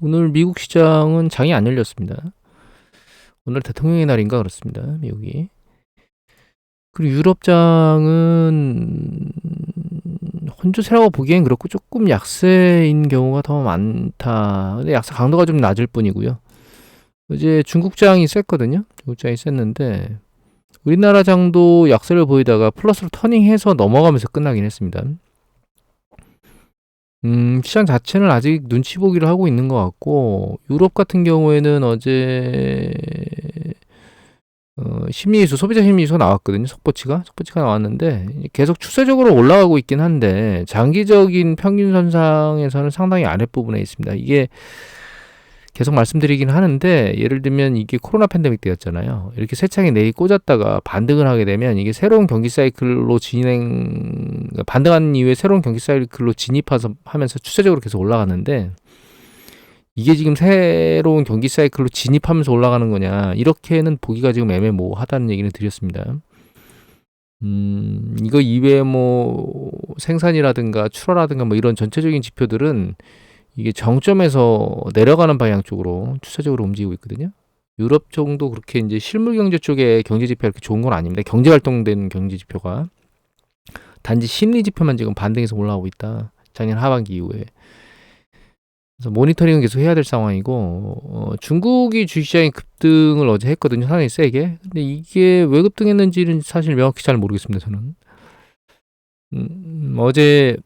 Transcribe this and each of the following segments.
오늘 미국 시장은 장이 안 열렸습니다. 오늘 대통령의 날인가 그렇습니다. 미국이. 그리고 유럽장은 혼조세라고 보기엔 그렇고 조금 약세인 경우가 더 많다. 근데 약세 강도가 좀 낮을 뿐이고요. 어제 중국장이 셌거든요. 중국장이 셌는데 우리나라 장도 약세를 보이다가 플러스로 터닝해서 넘어가면서 끝나긴 했습니다. 시장 자체는 아직 눈치 보기를 하고 있는 것 같고, 유럽 같은 경우에는 어제, 심리지수, 소비자 심리지수가 나왔거든요. 속보치가 나왔는데, 계속 추세적으로 올라가고 있긴 한데, 장기적인 평균 선상에서는 상당히 아랫부분에 있습니다. 이게 계속 말씀드리긴 하는데, 예를 들면 이게 코로나 팬데믹 때였잖아요. 이렇게 세창에 내리 꽂았다가 반등을 하게 되면 이게 새로운 경기 사이클로 반등한 이후에 새로운 경기 사이클로 하면서 추세적으로 계속 올라가는데, 이게 지금 새로운 경기 사이클로 진입하면서 올라가는 거냐, 이렇게는 보기가 지금 애매모호하다는 얘기를 드렸습니다. 이거 이외에 뭐 생산이라든가 출하라든가 뭐 이런 전체적인 지표들은 이게 정점에서 내려가는 방향 쪽으로 추세적으로 움직이고 있거든요. 유럽 정도 그렇게 이제 실물 경제 쪽의 경제 지표가 이렇게 좋은 건 아닙니다. 경제 활동된 경제 지표가 단지 심리 지표만 지금 반등해서 올라오고 있다. 작년 하반기 이후에. 그래서 모니터링은 계속 해야 될 상황이고, 중국이 주식시장이 급등을 어제 했거든요. 상당히 세게. 근데 이게 왜 급등했는지는 사실 명확히 잘 모르겠습니다. 저는. 어제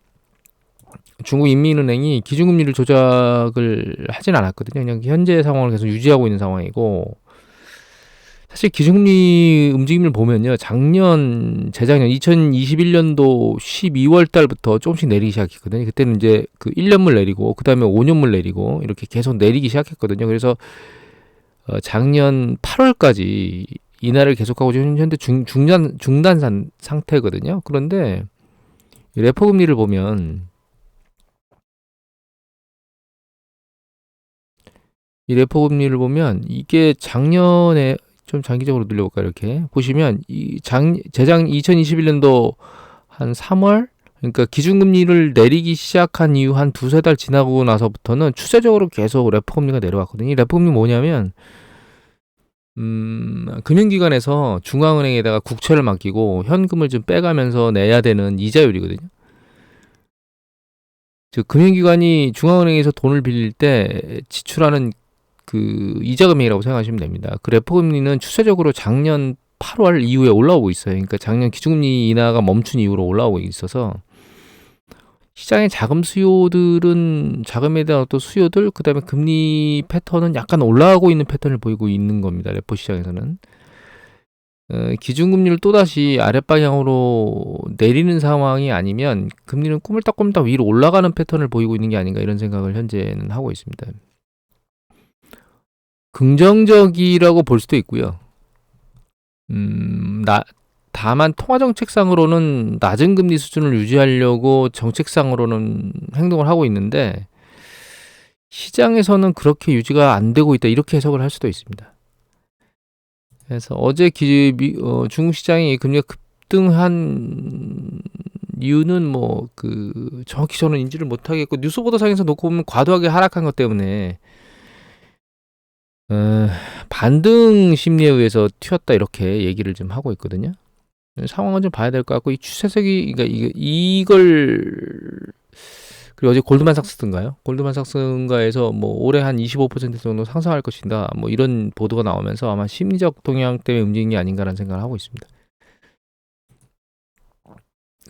중국 인민은행이 기준금리를 조작을 하진 않았거든요. 그냥 현재 상황을 계속 유지하고 있는 상황이고, 사실 기준금리 움직임을 보면요, 재작년 2021년도 12월 달부터 조금씩 내리기 시작했거든요. 그때는 이제 그 1년물 내리고, 그 다음에 5년물 내리고, 이렇게 계속 내리기 시작했거든요. 그래서 작년 8월까지 인하를 계속하고 지금 현재 중단 상태거든요. 그런데 레포 금리를 보면, 이 레포 금리를 보면 이게 작년에 좀 장기적으로 늘려볼까 이렇게 보시면 재작 2021년도 한 3월, 그러니까 기준금리를 내리기 시작한 이후 한 두세 달 지나고 나서부터는 추세적으로 계속 레포 금리가 내려왔거든요. 이 레포 금리 뭐냐면 금융기관에서 중앙은행에다가 국채를 맡기고 현금을 좀 빼가면서 내야 되는 이자율이거든요. 즉 금융기관이 중앙은행에서 돈을 빌릴 때 지출하는 그 이자 금액이라고 생각하시면 됩니다. 그 레포 금리는 추세적으로 작년 8월 이후에 올라오고 있어요. 그러니까 작년 기준금리 인하가 멈춘 이후로 올라오고 있어서 시장의 자금에 대한 어떤 수요들, 그다음에 금리 패턴은 약간 올라가고 있는 패턴을 보이고 있는 겁니다. 레포 시장에서는. 기준금리를 또다시 아랫방향으로 내리는 상황이 아니면 금리는 꾸물딱꾸물딱 위로 올라가는 패턴을 보이고 있는 게 아닌가, 이런 생각을 현재는 하고 있습니다. 긍정적이라고 볼 수도 있고요. 다만 통화정책상으로는 낮은 금리 수준을 유지하려고 정책상으로는 행동을 하고 있는데, 시장에서는 그렇게 유지가 안 되고 있다, 이렇게 해석을 할 수도 있습니다. 그래서 어제 중국 시장이 금리가 급등한 이유는 정확히 저는 인지를 못하겠고, 뉴스 보도상에서 놓고 보면 과도하게 하락한 것 때문에 반등 심리에 의해서 튀었다, 이렇게 얘기를 좀 하고 있거든요. 상황은 좀 봐야 될 것 같고, 이 추세색이, 그러니까 그리고 어제 골드만삭스인가에서 뭐 올해 한 25% 정도 상승할 것이다, 뭐 이런 보도가 나오면서 아마 심리적 동향 때문에 움직인 게 아닌가라는 생각을 하고 있습니다.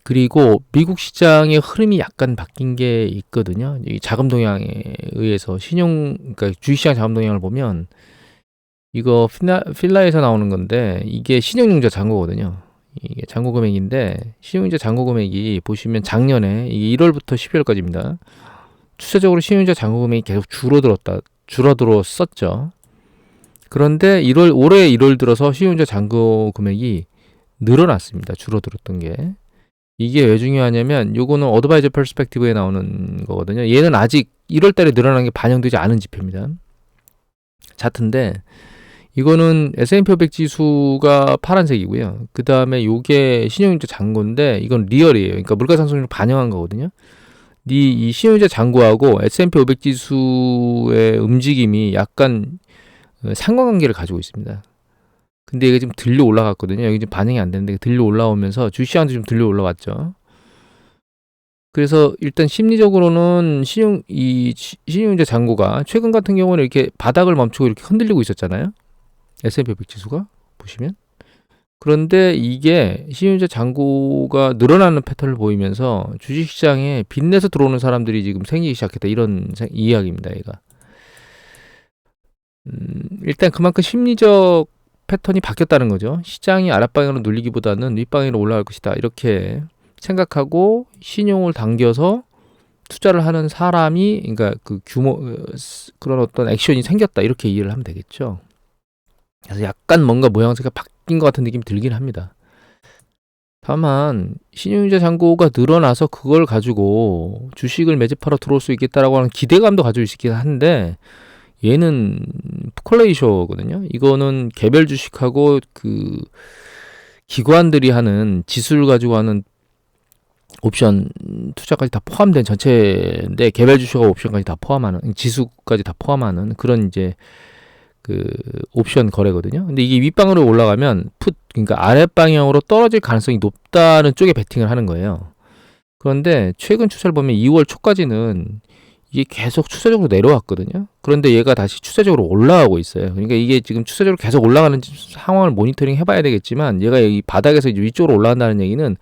그리고 미국 시장의 흐름이 약간 바뀐 게 있거든요. 이 자금 동향에 의해서 그러니까 주식시장 자금 동향을 보면, 이거 필라에서 나오는 건데 이게 신용융자 잔고거든요. 이게 잔고 금액인데, 신용융자 잔고 금액이 보시면 작년에 이게 1월부터 12월까지입니다. 추세적으로 신용융자 잔고 금액이 계속 줄어들었었죠. 그런데 올해 1월 들어서 신용융자 잔고 금액이 늘어났습니다. 줄어들었던 게. 이게 왜 중요하냐면, 요거는 어드바이저 퍼스펙티브에 나오는 거거든요. 얘는 아직 1월 달에 늘어난 게 반영되지 않은 지표입니다. 차트인데, 이거는 S&P 500 지수가 파란색이고요. 그 다음에 요게 신용융자 잔고인데, 이건 리얼이에요. 그러니까 물가 상승률을 반영한 거거든요. 이 신용유자 잔고하고 S&P 500 지수의 움직임이 약간 상관관계를 가지고 있습니다. 근데 이게 지금 들려 올라갔거든요. 여기 지금 반응이 안 되는데 들려 올라오면서 주시장도 좀 들려 올라왔죠. 그래서 일단 심리적으로는 신용유자 잔고가 최근 같은 경우는 이렇게 바닥을 멈추고 이렇게 흔들리고 있었잖아요. S&P 500 지수가 보시면. 그런데 이게 신용유자 잔고가 늘어나는 패턴을 보이면서 주식시장에 빚내서 들어오는 사람들이 지금 생기기 시작했다. 이런 이야기입니다. 얘가. 일단 그만큼 심리적 패턴이 바뀌었다는 거죠. 시장이 아랫방향으로 눌리기보다는 윗방향으로 올라갈 것이다. 이렇게 생각하고 신용을 당겨서 투자를 하는 사람이, 그러니까 그 규모, 그런 어떤 액션이 생겼다. 이렇게 이해를 하면 되겠죠. 그래서 약간 뭔가 모양새가 바뀐 것 같은 느낌이 들긴 합니다. 다만 신용유자 잔고가 늘어나서 그걸 가지고 주식을 매집하러 들어올 수 있겠다라고 하는 기대감도 가지고 있긴 한데, 얘는 콜레이쇼거든요. 이거는 개별 주식하고 그 기관들이 하는 지수를 가지고 하는 옵션 투자까지 다 포함된 전체인데, 개별 주식하고 옵션까지 다 포함하는, 지수까지 다 포함하는 그런 이제 그 옵션 거래거든요. 근데 이게 윗방으로 올라가면 그러니까 아랫방향으로 떨어질 가능성이 높다는 쪽에 베팅을 하는 거예요. 그런데 최근 추세를 보면 2월 초까지는 이게 계속 추세적으로 내려왔거든요. 그런데 얘가 다시 추세적으로 올라가고 있어요. 그러니까 이게 지금 추세적으로 계속 올라가는 상황을 모니터링 해봐야 되겠지만, 얘가 이 바닥에서 이제 위쪽으로 올라간다는 얘기는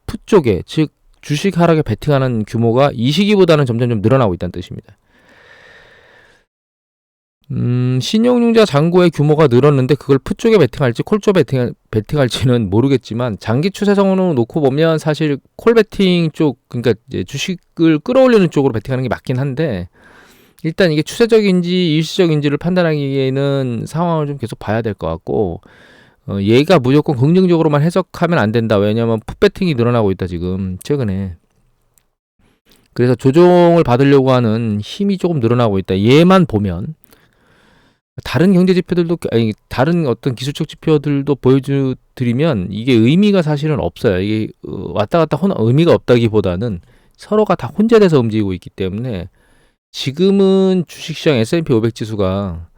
풋 쪽에, 즉 주식 하락에 베팅하는 규모가 이 시기보다는 점점 늘어나고 있다는 뜻입니다. 신용융자 잔고의 규모가 늘었는데 그걸 풋 쪽에 베팅할지 콜 쪽에 베팅할지는 모르겠지만, 장기 추세성으로 놓고 보면 사실 콜 베팅 쪽, 그러니까 이제 주식을 끌어올리는 쪽으로 베팅하는 게 맞긴 한데, 일단 이게 추세적인지 일시적인지를 판단하기에는 상황을 좀 계속 봐야 될 것 같고, 얘가 무조건 긍정적으로만 해석하면 안 된다. 왜냐면 풋 베팅이 늘어나고 있다 지금 최근에. 그래서 조정을 받으려고 하는 힘이 조금 늘어나고 있다. 얘만 보면 다른 경제 지표들도, 아니 다른 어떤 기술적 지표들도 보여드리면 이게 의미가 사실은 없어요. 이게 왔다 갔다 의미가 없다기보다는 서로가 다 혼재돼서 움직이고 있기 때문에, 지금은 주식시장 S&P 500 지수가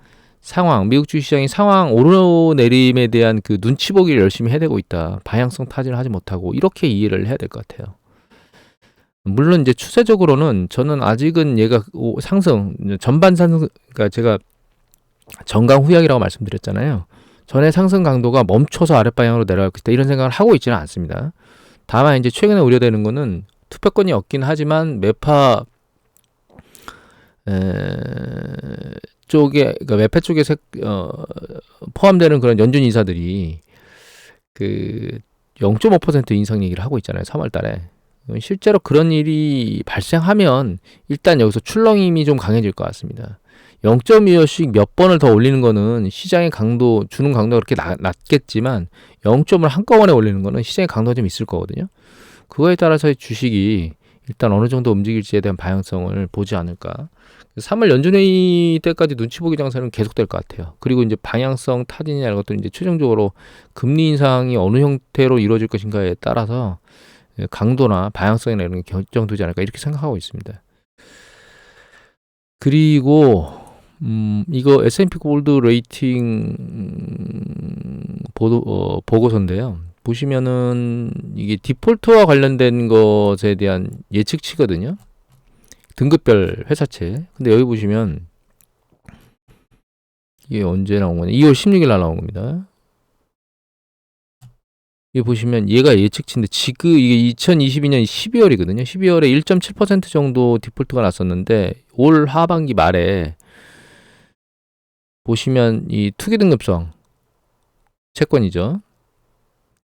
미국 주식시장이 상황 오르내림에 대한 그 눈치 보기를 열심히 해대고 있다. 방향성 타진을 하지 못하고, 이렇게 이해를 해야 될 것 같아요. 물론 이제 추세적으로는 저는 아직은 얘가 전반 상승, 그러니까 제가 정강 후약이라고 말씀드렸잖아요. 전에 상승 강도가 멈춰서 아랫방향으로 내려갈 것이다. 이런 생각을 하고 있지는 않습니다. 다만 이제 최근에 우려되는 거는 투표권이 없긴 하지만 매파 쪽에, 그러니까 매파 쪽에 포함되는 그런 연준 인사들이 그 0.5% 인상 얘기를 하고 있잖아요. 3월 달에. 실제로 그런 일이 발생하면 일단 여기서 출렁임이 좀 강해질 것 같습니다. 0.25씩 몇 번을 더 올리는 거는 시장의 주는 강도가 그렇게 낮겠지만, 0점을 한꺼번에 올리는 거는 시장의 강도가 좀 있을 거거든요. 그거에 따라서 주식이 일단 어느 정도 움직일지에 대한 방향성을 보지 않을까. 3월 연준회의 때까지 눈치 보기 장세는 계속될 것 같아요. 그리고 이제 방향성 타진이나 이런 것들은 이제 최종적으로 금리 인상이 어느 형태로 이루어질 것인가에 따라서 강도나 방향성이나 이런 게 결정되지 않을까, 이렇게 생각하고 있습니다. 그리고 이거 S&P 골드 레이팅 보고서인데요. 보시면은 이게 디폴트와 관련된 것에 대한 예측치거든요. 등급별 회사채. 근데 여기 보시면 이게 언제 나온 거냐? 2월 16일 날 나온 겁니다. 여기 보시면 얘가 예측치인데, 지금 이게 2022년 12월이거든요. 12월에 1.7% 정도 디폴트가 났었는데, 올 하반기 말에 보시면 이 투기등급성 채권이죠.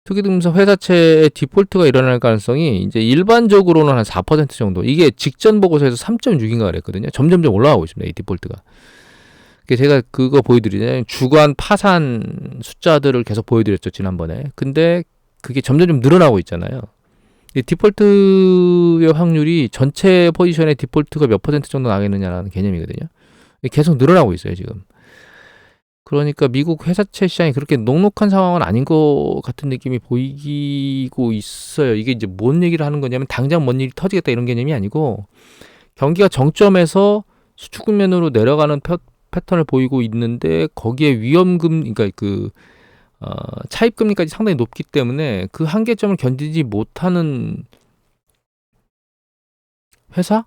투기등급성 회사채의 디폴트가 일어날 가능성이 이제 일반적으로는 한 4% 정도. 이게 직전 보고서에서 3.6인가 그랬거든요. 점점점 올라가고 있습니다. 이 디폴트가. 제가 그거 보여드리잖아요. 주간 파산 숫자들을 계속 보여드렸죠, 지난번에. 근데 그게 점점 좀 늘어나고 있잖아요. 이 디폴트의 확률이 전체 포지션의 디폴트가 몇 퍼센트 정도 나겠느냐라는 개념이거든요. 계속 늘어나고 있어요, 지금. 그러니까 미국 회사채 시장이 그렇게 녹록한 상황은 아닌 것 같은 느낌이 보이고 있어요. 이게 이제 뭔 얘기를 하는 거냐면 당장 뭔 일이 터지겠다 이런 개념이 아니고 경기가 정점에서 수축 국면으로 내려가는 패턴을 보이고 있는데 거기에 위험금, 그러니까 차입금리까지 상당히 높기 때문에 그 한계점을 견디지 못하는 회사?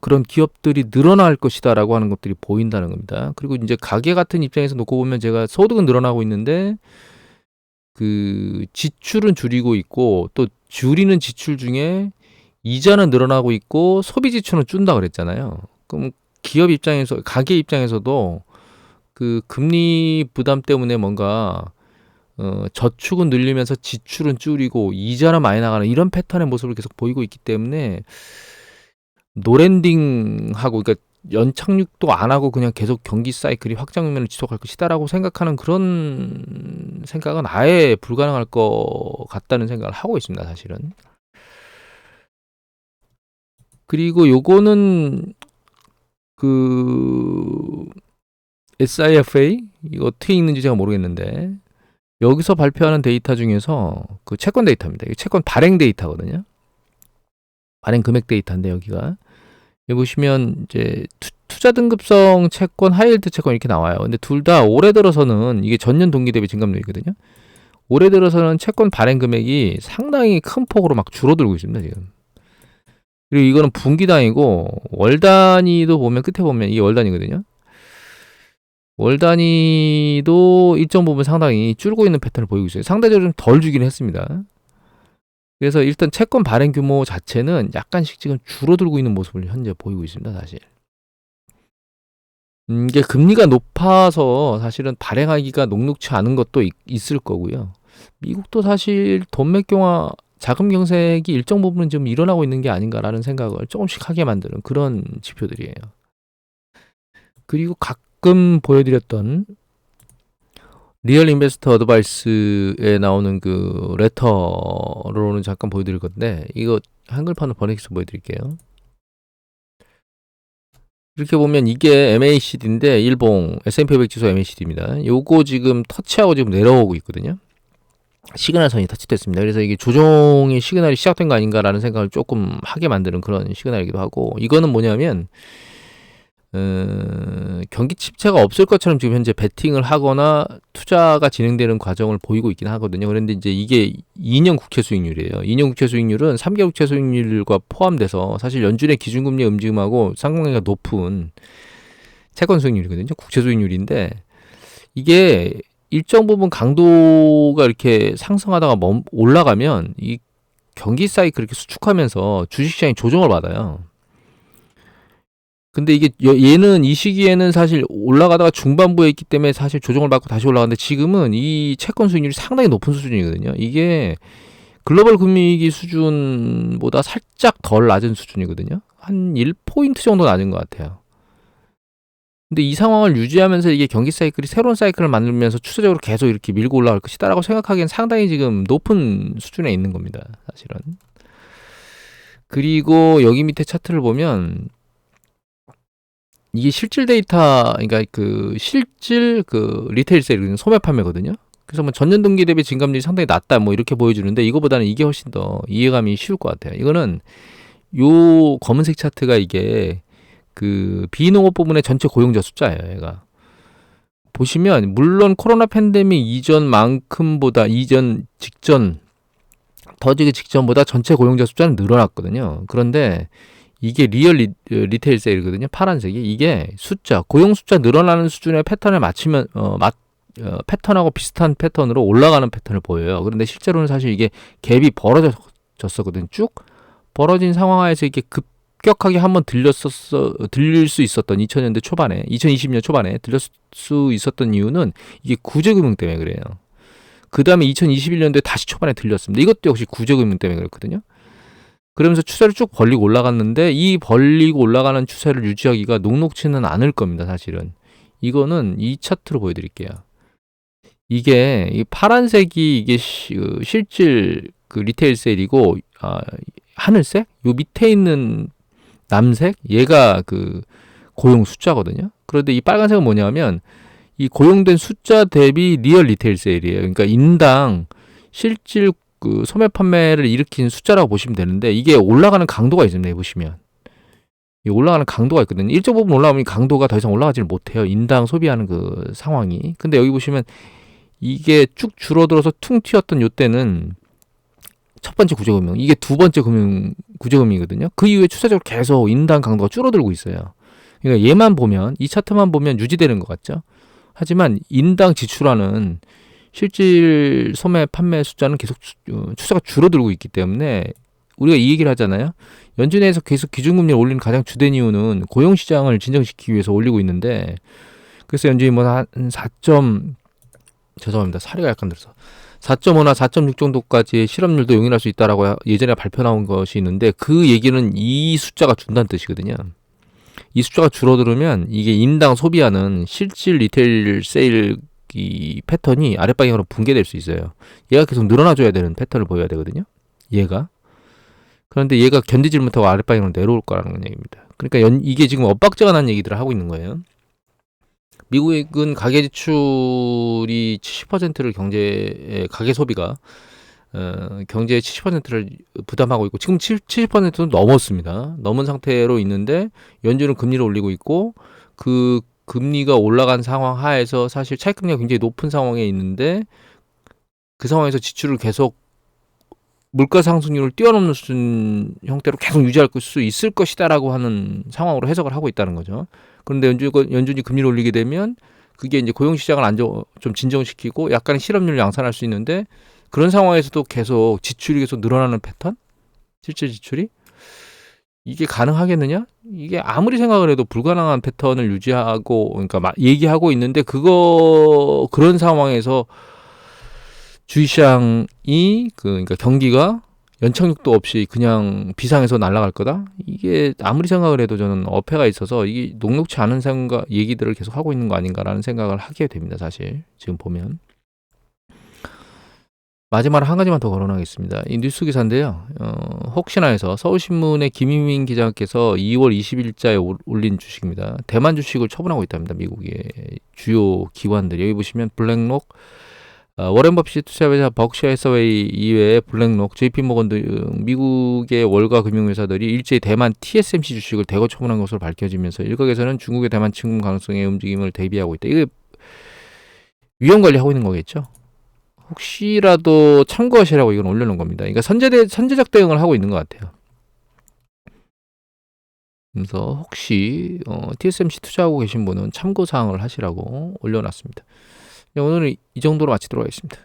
그런 기업들이 늘어날 것이다라고 하는 것들이 보인다는 겁니다. 그리고 이제 가계 같은 입장에서 놓고 보면 제가 소득은 늘어나고 있는데 그 지출은 줄이고 있고 또 줄이는 지출 중에 이자는 늘어나고 있고 소비 지출은 준다 그랬잖아요. 그럼 기업 입장에서 가계 입장에서도 그 금리 부담 때문에 뭔가 저축은 늘리면서 지출은 줄이고 이자는 많이 나가는 이런 패턴의 모습을 계속 보이고 있기 때문에 노랜딩하고 그러니까 연착륙도 안 하고 그냥 계속 경기 사이클이 확장 국면을 지속할 것이다라고 생각하는 그런 생각은 아예 불가능할 것 같다는 생각을 하고 있습니다, 사실은. 그리고 요거는 그 SIFA 이거 어떻게 읽는지 제가 모르겠는데 여기서 발표하는 데이터 중에서 그 채권 데이터입니다. 이게 채권 발행 데이터거든요. 발행 금액 데이터인데 여기가 여기 보시면 이제 투자 등급성 채권, 하이힐드 채권 이렇게 나와요. 근데 둘 다 올해 들어서는 이게 전년 동기 대비 증감률이거든요. 올해 들어서는 채권 발행 금액이 상당히 큰 폭으로 막 줄어들고 있습니다, 지금. 그리고 이거는 분기 단위고 월 단위도 보면 끝에 보면 이게 월 단위거든요. 월 단위도 일정 부분 상당히 줄고 있는 패턴을 보이고 있어요. 상대적으로 좀 덜 주긴 했습니다. 그래서 일단 채권 발행 규모 자체는 약간씩 지금 줄어들고 있는 모습을 현재 보이고 있습니다, 사실. 이게 금리가 높아서 사실은 발행하기가 녹록치 않은 것도 있을 거고요. 미국도 사실 돈맥경화, 자금 경색이 일정 부분은 지금 일어나고 있는 게 아닌가라는 생각을 조금씩 하게 만드는 그런 지표들이에요. 그리고 가끔 보여드렸던 리얼 인베스터 어드바이스에 나오는 그 레터로는 잠깐 보여드릴 건데 이거 한글판으로 번역해서 보여드릴게요. 이렇게 보면 이게 MACD인데 일봉 S&P 500 지수 MACD입니다. 요거 지금 터치하고 지금 내려오고 있거든요. 시그널선이 터치됐습니다. 그래서 이게 조정의 시그널이 시작된 거 아닌가라는 생각을 조금 하게 만드는 그런 시그널이기도 하고 이거는 뭐냐면 경기 침체가 없을 것처럼 지금 현재 베팅을 하거나 투자가 진행되는 과정을 보이고 있긴 하거든요. 그런데 이제 이게 2년 국채 수익률이에요. 2년 국채 수익률은 3개월 국채 수익률과 포함돼서 사실 연준의 기준금리 움직임하고 상관관계가 높은 채권 수익률이거든요. 국채 수익률인데 이게 일정 부분 강도가 이렇게 상승하다가 올라가면 이 경기 사이클 이렇게 수축하면서 주식시장이 조정을 받아요. 근데 이게 얘는 이 시기에는 사실 올라가다가 중반부에 있기 때문에 사실 조정을 받고 다시 올라가는데 지금은 이 채권 수익률이 상당히 높은 수준이거든요. 이게 글로벌 금리위기 수준보다 살짝 덜 낮은 수준이거든요. 한 1포인트 정도 낮은 것 같아요. 근데 이 상황을 유지하면서 이게 경기 사이클이 새로운 사이클을 만들면서 추세적으로 계속 이렇게 밀고 올라갈 것이다라고 생각하기엔 상당히 지금 높은 수준에 있는 겁니다. 사실은. 그리고 여기 밑에 차트를 보면 이게 실질 데이터, 그러니까 그 실질 그 리테일 세일, 소매 판매거든요. 그래서 뭐 전년 동기 대비 증감률이 상당히 낮다 뭐 이렇게 보여주는데 이거보다는 이게 훨씬 더 이해감이 쉬울 것 같아요. 이거는 요 검은색 차트가 이게 그 비농업 부분의 전체 고용자 숫자예요. 얘가 보시면 물론 코로나 팬데믹 이전만큼보다 직전 터지기 직전보다 전체 고용자 숫자는 늘어났거든요. 그런데 이게 리얼 리테일 세일이거든요. 파란색이 이게 숫자 고용 숫자 늘어나는 수준의 패턴을 맞추면 패턴하고 비슷한 패턴으로 올라가는 패턴을 보여요. 그런데 실제로는 사실 이게 갭이 벌어졌었거든요. 쭉 벌어진 상황에서 이게 급격하게 한번 들릴 수 있었던 2000년대 초반에 2020년 초반에 들릴 수 있었던 이유는 이게 구제금융 때문에 그래요. 그 다음에 2021년도에 다시 초반에 들렸습니다. 이것도 역시 구제금융 때문에 그렇거든요. 그러면서 추세를 쭉 벌리고 올라갔는데 이 벌리고 올라가는 추세를 유지하기가 녹록치는 않을 겁니다. 사실은 이거는 이 차트로 보여드릴게요. 이게 이 파란색이 이게 실질 그 리테일 세일이고 하늘색 요 밑에 있는 남색 얘가 그 고용 숫자거든요. 그런데 이 빨간색은 뭐냐면 이 고용된 숫자 대비 리얼 리테일 세일이에요. 그러니까 인당 실질 그 소매 판매를 일으킨 숫자라고 보시면 되는데 이게 올라가는 강도가 있습니다. 보시면 이 올라가는 강도가 있거든요. 일정 부분 올라가면 강도가 더 이상 올라가지를 못해요. 인당 소비하는 그 상황이. 근데 여기 보시면 이게 쭉 줄어들어서 퉁 튀었던 요때는 첫 번째 구제금융, 이게 두 번째 구제금융이거든요. 그 이후에 추세적으로 계속 인당 강도가 줄어들고 있어요. 그러니까 얘만 보면, 이 차트만 보면 유지되는 것 같죠. 하지만 인당 지출하는 실질 소매 판매 숫자는 계속 추세가 줄어들고 있기 때문에 우리가 이 얘기를 하잖아요. 연준에서 계속 기준금리를 올리는 가장 주된 이유는 고용시장을 진정시키기 위해서 올리고 있는데, 그래서 연준이 한 4. 죄송합니다. 사례가 약간 들어서 4.5나 4.6 정도까지의 실업률도 용인할 수 있다라고 예전에 발표 나온 것이 있는데, 그 얘기는 이 숫자가 준다는 뜻이거든요. 이 숫자가 줄어들으면 이게 인당 소비하는 실질 리테일 세일 이 패턴이 아랫방향으로 붕괴될 수 있어요. 얘가 계속 늘어나줘야 되는 패턴을 보여야 되거든요. 얘가. 그런데 얘가 견디질 못하고 아랫방향으로 내려올 거라는 얘기입니다. 그러니까 이게 지금 엇박자가 난 얘기들을 하고 있는 거예요. 미국은 가계 지출이 70%를 가계 소비가 경제의 70%를 부담하고 있고, 지금 70%는 넘었습니다. 넘은 상태로 있는데 연준은 금리를 올리고 있고, 그 금리가 올라간 상황 하에서 사실 차익금리가 굉장히 높은 상황에 있는데, 그 상황에서 지출을 계속 물가 상승률을 뛰어넘는 수준 형태로 계속 유지할 수 있을 것이다라고 하는 상황으로 해석을 하고 있다는 거죠. 그런데 연준이 금리를 올리게 되면 그게 이제 고용시장을 좀 진정시키고 약간의 실업률을 양산할 수 있는데, 그런 상황에서도 계속 지출이 계속 늘어나는 패턴? 실제 지출이? 이게 가능하겠느냐? 이게 아무리 생각을 해도 불가능한 패턴을 유지하고, 그러니까 얘기하고 있는데, 그런 상황에서 주식시장이 그러니까 경기가 연착륙도 없이 그냥 비상에서 날아갈 거다? 이게 아무리 생각을 해도 저는 어폐가 있어서 이게 녹록치 않은 얘기들을 계속 하고 있는 거 아닌가라는 생각을 하게 됩니다. 사실 지금 보면. 마지막으로 한 가지만 더 거론하겠습니다. 이 뉴스 기사인데요. 혹시나 해서 서울신문의 김희민 기자께서 2월 20일자에 올린 주식입니다. 대만 주식을 처분하고 있답니다. 미국의 주요 기관들이. 여기 보시면 블랙록, 워렌 버핏 투자회사 벅시아 해서웨이 이외에 블랙록, JP모건 등 미국의 월가 금융회사들이 일제히 대만 TSMC 주식을 대거 처분한 것으로 밝혀지면서 일각에서는 중국의 대만 침공 가능성의 움직임을 대비하고 있다. 이게 위험 관리하고 있는 거겠죠. 혹시라도 참고하시라고 이건 올려놓은 겁니다. 그러니까 선제적 대응을 하고 있는 것 같아요. 그래서 혹시 TSMC 투자하고 계신 분은 참고사항을 하시라고 올려놨습니다. 오늘은 이 정도로 마치도록 하겠습니다.